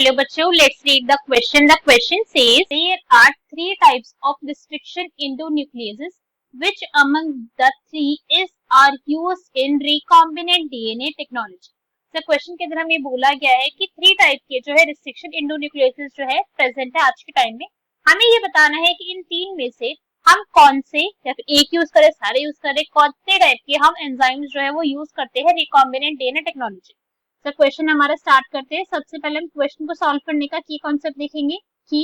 Hello बच्चों, let's read the question. The question says there are three types of restriction endonucleases. Which among the three are used in recombinant DNA technology? तो question के अंदर हमें बोला गया है कि थ्री टाइप के जो है रिस्ट्रिक्शन एंडोन्यूक्लियसेस जो है प्रेजेंट है आज के टाइम में. हमें ये बताना है कि इन तीन में से हम कौन से या फिर एक यूज करें, सारे यूज करें, कौन से टाइप के हम एंजाइम्स जो है वो यूज करते हैं रिकॉम्बिनेंट डीएनए टेक्नोलॉजी. तो क्वेश्चन हमारा स्टार्ट करते हैं. सबसे पहले हम क्वेश्चन को सॉल्व करने का की कॉन्सेप्ट देखेंगे. की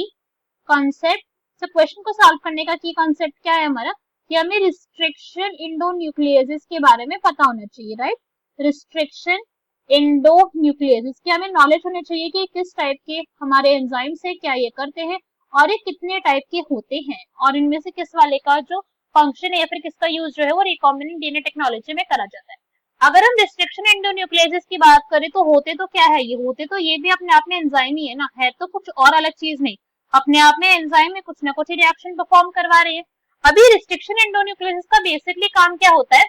कॉन्सेप्ट. तो क्वेश्चन को सॉल्व करने का की कॉन्सेप्ट क्या है हमारा, कि हमें रिस्ट्रिक्शन एंडोन्यूक्लियसेस के बारे में पता होना चाहिए. राइट, रिस्ट्रिक्शन एंडोन्यूक्लियसेस की हमें नॉलेज होनी चाहिए कि किस टाइप के हमारे एंजाइम्स है, क्या ये करते हैं और ये कितने टाइप के होते हैं और इनमें से किस वाले का जो फंक्शन है या फिर किसका यूज जो है वो रिकॉम्बिनेंट डीएनए टेक्नोलॉजी में करा जाता है. अगर हम रिस्ट्रिक्शन एंडोन्यूक्लियसेस की बात करें तो होते तो क्या है, ये होते तो ये भी अपने आप में एंजाइम ही है ना, है तो कुछ और अलग चीज नहीं. अपने आप में एंजाइम में कुछ ना कुछ रिएक्शन परफॉर्म करवा रहे हैं. अभी रिस्ट्रिक्शन एंडोन्यूक्लियसेस का बेसिकली काम क्या होता है,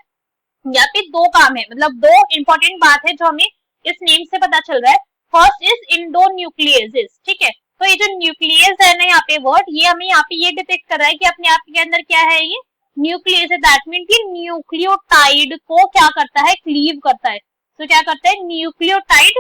यहाँ पे दो काम है, मतलब दो इंपॉर्टेंट बात है जो हमें इस नेम से पता चल रहा है. First is endonucleases. ठीक है, तो ये जो न्यूक्लियस है ना यहाँ पे वर्ड, ये हमें यहाँ पे ये डिटेक्ट कर रहा है कि अपने आप के अंदर क्या है, ये न्यूक्लियस है. दैट मीन कि न्यूक्लियोटाइड को क्या करता है, क्लीव करता है. तो क्या करता है, न्यूक्लियोटाइड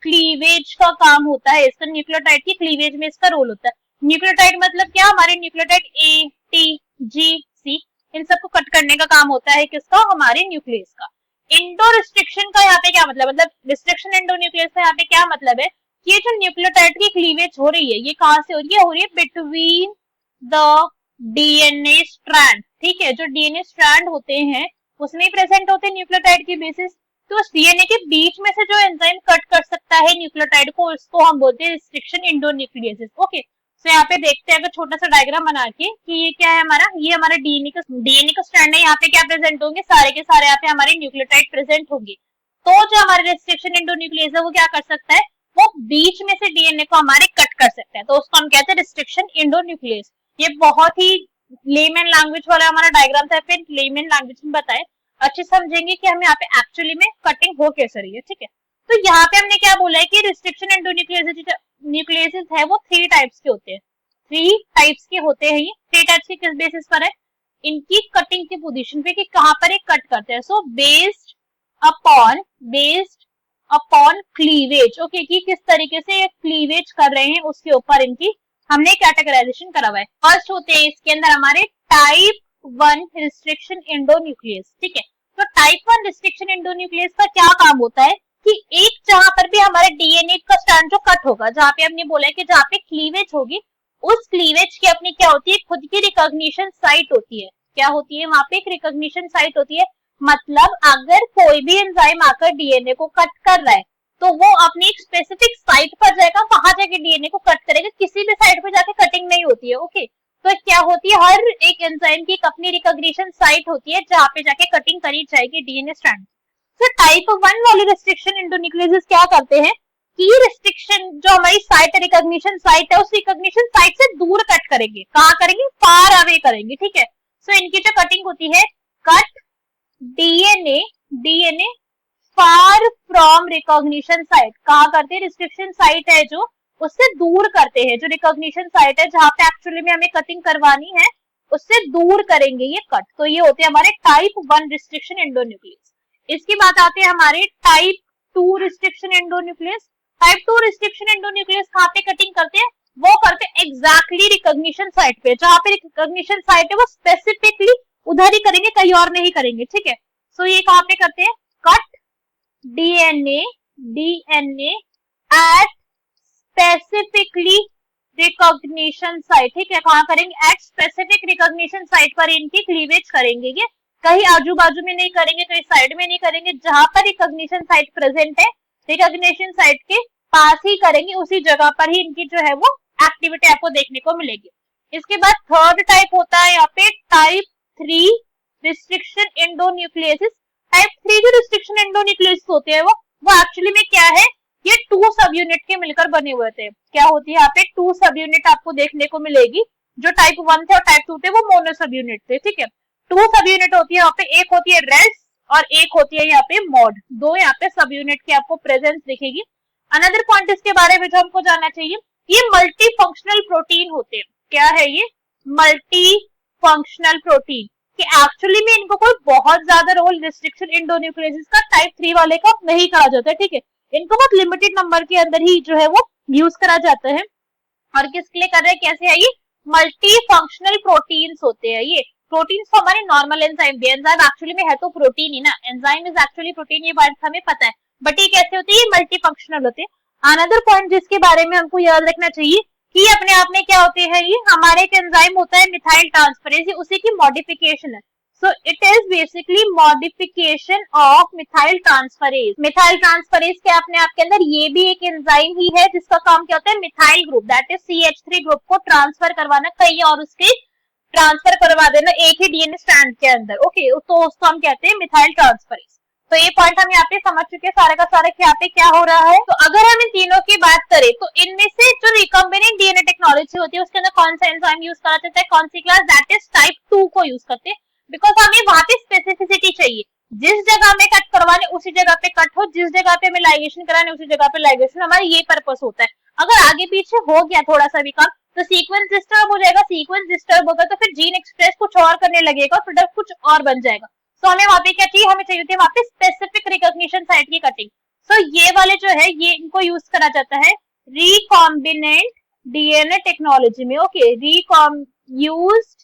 क्लीवेज का काम होता है इसका. न्यूक्लियोटाइड की क्लीवेज में इसका रोल होता है. न्यूक्लियोटाइड मतलब क्या, हमारे न्यूक्लियोटाइड ए टी जी सी इन सबको कट करने का काम होता है किसका, हमारे न्यूक्लियस का. इंडो रिस्ट्रिक्शन का यहाँ पे क्या मतलब रिस्ट्रिक्शन एंडोन्यूक्लियस का यहाँ पे क्या मतलब है, ये जो न्यूक्लियोटाइड की क्लीवेज हो रही है ये कहाँ से हो रही है, हो रही है बिटवीन द डीएनए स्ट्रैंड. ठीक है, जो डीएनए स्ट्रैंड होते हैं उसमें प्रेजेंट होते हैं न्यूक्लियोटाइड की बेसिस. तो उस डीएनए के बीच में से जो एंजाइम कट कर सकता है न्यूक्लियोटाइड को, उसको हम बोलते हैं रिस्ट्रिक्शन एंडोन्यूक्लियसेस. ओके, तो यहाँ पे देखते हैं अगर छोटा सा डायग्राम बना के कि ये क्या है हमारा, ये हमारा डीएनए का स्ट्रैंड है. यहाँ पे क्या प्रेजेंट होंगे, सारे के सारे यहाँ पे हमारे न्यूक्लियोटाइड प्रेजेंट होंगे. तो जो हमारे रिस्ट्रिक्शन एंडोन्यूक्लियस है वो क्या कर सकता है, वो बीच में से डीएनए को हमारे कट कर सकता है. तो उसको हम कहते हैं रिस्ट्रिक्शन एंडोन्यूक्लियस. ये बहुत ही लेमन लैंग्वेज वाला हमारा डायग्राम था, फिर लेमन लैंग्वेज में बताए, अच्छे समझेंगे कि हमें यहाँ पे एक्चुअली में कटिंग हो कैसे रही है. ठीक है, तो यहाँ पे हमने क्या बोला है कि रिस्ट्रिक्शन एंडोन्यूक्लियसेस है वो थ्री टाइप्स के होते हैं. थ्री टाइप्स के होते हैं. ये थ्री टाइप्स के किस बेसिस पर है, इनकी कटिंग की पोजीशन पे कि कहाँ पर एक कट करते हैं. So based upon cleavage. Okay, कि किस तरीके से ये क्लीवेज कर रहे हैं उसके ऊपर इनकी हमने कैटेगराइजेशन करा हुआ है. फर्स्ट होते हैं इसके अंदर हमारे टाइप 1 रिस्ट्रिक्शन एंडोन्यूक्लियस. ठीक है, तो टाइप 1 रिस्ट्रिक्शन एंडोन्यूक्लियस का क्या काम होता है कि एक जहां पर भी हमारे डीएनए का स्ट्रैंड जो कट होगा, जहां पे हमने बोला है कि जहां पे क्लीवेज होगी, उस क्लीवेज की अपनी क्या होती है, खुद की रिकॉग्निशन साइट होती है. क्या होती है, वहां पे एक रिकॉग्निशन साइट होती है. मतलब अगर कोई भी एंजाइम आकर डीएनए को कट कर रहा है तो वो अपनी एक स्पेसिफिक साइट पर जाएगा, वहां जाके डीएनए को कट करेगा. किसी भी साइट पर जाके कटिंग नहीं होती है. ओके, तो क्या होती है, हर एक एंजाइम की अपनी रिकॉग्निशन साइट होती है जहां पे जाके कटिंग करी जाएगी डीएनए स्ट्रैंड. तो टाइप 1 वाले रिस्ट्रिक्शन एंडोन्यूक्लियसेस क्या करते हैं कि रिस्ट्रिक्शन जो हमारी साइट रिकॉग्निशन साइट है, उस रिकॉग्निशन साइट से दूर कट करेंगे. कहाँ करेंगे, फार अवे करेंगे. ठीक है, सो इनकी जो कटिंग होती है, cut DNA far from recognition site. कहाँ करते हैं, रिस्ट्रिक्शन साइट है जो उससे दूर करते हैं, जो रिकॉग्निशन साइट है जहां पे एक्चुअली में हमें कटिंग करवानी है उससे दूर करेंगे ये कट. तो ये होते हैं हमारे टाइप 1 रिस्ट्रिक्शन एंडोन्यूक्लियस. इसकी बात आते हैं हमारे type 2 restriction endonuclease. Type 2 restriction endonuclease कहाँ पे कटिंग करते हैं, वो करते हैं एग्जैक्टली रिकॉग्निशन साइट पे. जहां पे रिकॉग्निशन साइट है वो स्पेसिफिकली उधर ही करेंगे, कहीं और नहीं करेंगे. ठीक है, सो ये कहाँ पे करते हैं, cut DNA at specifically recognition site. ठीक है, कहाँ करेंगे, एट स्पेसिफिक रिकॉग्निशन साइट पर इनकी क्लीवेज करेंगे. ये कहीं आजू बाजू में नहीं करेंगे, कहीं साइड में नहीं करेंगे, जहां पर रिकॉग्निशन साइट प्रेजेंट है रिकॉग्निशन साइट के पास ही करेंगे, उसी जगह पर ही इनकी जो है वो एक्टिविटी आपको देखने को मिलेगी. इसके बाद थर्ड टाइप होता है यहाँ पे टाइप 3 रिस्ट्रिक्शन एंडोन्यूक्लियसेस. टाइप 3 जो रिस्ट्रिक्शन एंडोन्यूक्लियस होते हैं वो एक्चुअली में क्या है, ये 2 सब यूनिट के मिलकर बने हुए थे. क्या होती है यहाँ पे 2 सब यूनिट आपको देखने को मिलेगी. जो टाइप 1 थे और टाइप 2 थे वो मोनो सब यूनिट थे. ठीक है, 2 सब यूनिट होती है यहाँ पे, एक होती है रेस और एक होती है यहाँ पे मॉड. दो यहाँ पे सब यूनिट की आपको प्रेजेंस दिखेगी. अनदर पॉइंट इसके बारे में जो हमको जानना चाहिए, ये मल्टी फंक्शनल प्रोटीन होते हैं। क्या है ये? मल्टी फंक्शनल प्रोटीन, कि एक्चुअली में इनको कोई बहुत ज्यादा रोल रिस्ट्रिक्शन इंडोन्यूक्लियोसिस का टाइप 3 वाले का नहीं करा जाता है, ठीक है। इनको बहुत लिमिटेड नंबर के अंदर ही जो है वो यूज करा जाता है। और किसके लिए कर रहे हैं, कैसे है ये? मल्टी फंक्शनल प्रोटीन्स होते हैं ये। प्रोटीन्स तो हमारे नॉर्मल एंजाइम भी, एंजाइम एक्चुअली में है तो प्रोटीन ही ना, एंजाइम इज एक्चुअली प्रोटीन, ये बात हमें पता है, बट ये कैसे होते हैं? ये मल्टी फंक्शनल होते हैं। अनदर पॉइंट जिसके बारे में हमको याद रखना चाहिए कि अपने आप में क्या होते हैं, ये हमारे एक एंजाइम होता है मिथाइल ट्रांसफरेज, ये उसी की मॉडिफिकेशन है। So it is basically modification of methyl transferase. Methyl transferase के अपने आप के अंदर ये भी एक एंजाइम ही है जिसका काम क्या होता है? Methyl group that is CH3 group को ट्रांसफर करवाना कहीं और, उसके ट्रांसफर करवा देना एक ही डीएनए स्ट्रैंड के अंदर। ओके, तो उसको हम कहते हैं मिथाइल ट्रांसफरेज। तो ये पॉइंट हम यहाँ पे समझ चुके हैं सारे का सारा यहाँ पे क्या हो रहा है। तो अगर हम इन तीनों की बात करें तो इनमें से जो रिकॉम्बिनेंट डीएनए टेक्नोलॉजी होती है उसके अंदर कौन सा एंजाइम यूज करा जाता है? कौन सी क्लास? दैट इज टाइप 2 को यूज करते हैं, बिकॉज हमें वहां पे स्पेसिफिसिटी चाहिए, जिस जगह में कट करवाने उसी जगह पे कट हो, जिस जगह पे हमें लाइगेशन कराने उसी जगह पे लाइगेशन, हमारा ये पर्पस होता है। अगर आगे पीछे हो गया थोड़ा सा भी काम तो सीक्वेंस डिस्टर्ब हो जाएगा, सीक्वेंस डिस्टर्ब होगा तो फिर जीन एक्सप्रेस कुछ और करने लगेगा, प्रोडक्ट कुछ और बन जाएगा। तो हमें वहां पे क्या चाहिए? हमें चाहिए होती है वहां पे स्पेसिफिक रिकॉग्निशन साइट की कटिंग। सो ये वाले जो है ये इनको यूज करा जाता है रिकॉम्बिनेंट डीएनए टेक्नोलॉजी में। Okay, used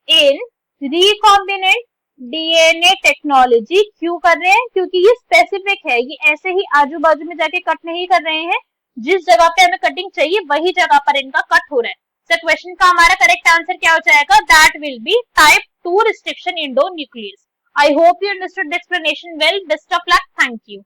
in recombinant DNA technology. क्यों कर रहे हैं? क्योंकि ये स्पेसिफिक है, ये ऐसे ही आजू बाजू में जाके कट नहीं कर रहे हैं, जिस जगह पे हमें कटिंग चाहिए वही जगह पर इनका कट हो रहा है। सो क्वेश्चन का हमारा करेक्ट आंसर क्या हो जाएगा? That will be type 2 restriction endonuclease. I hope you understood the explanation well. Best of luck. Thank you.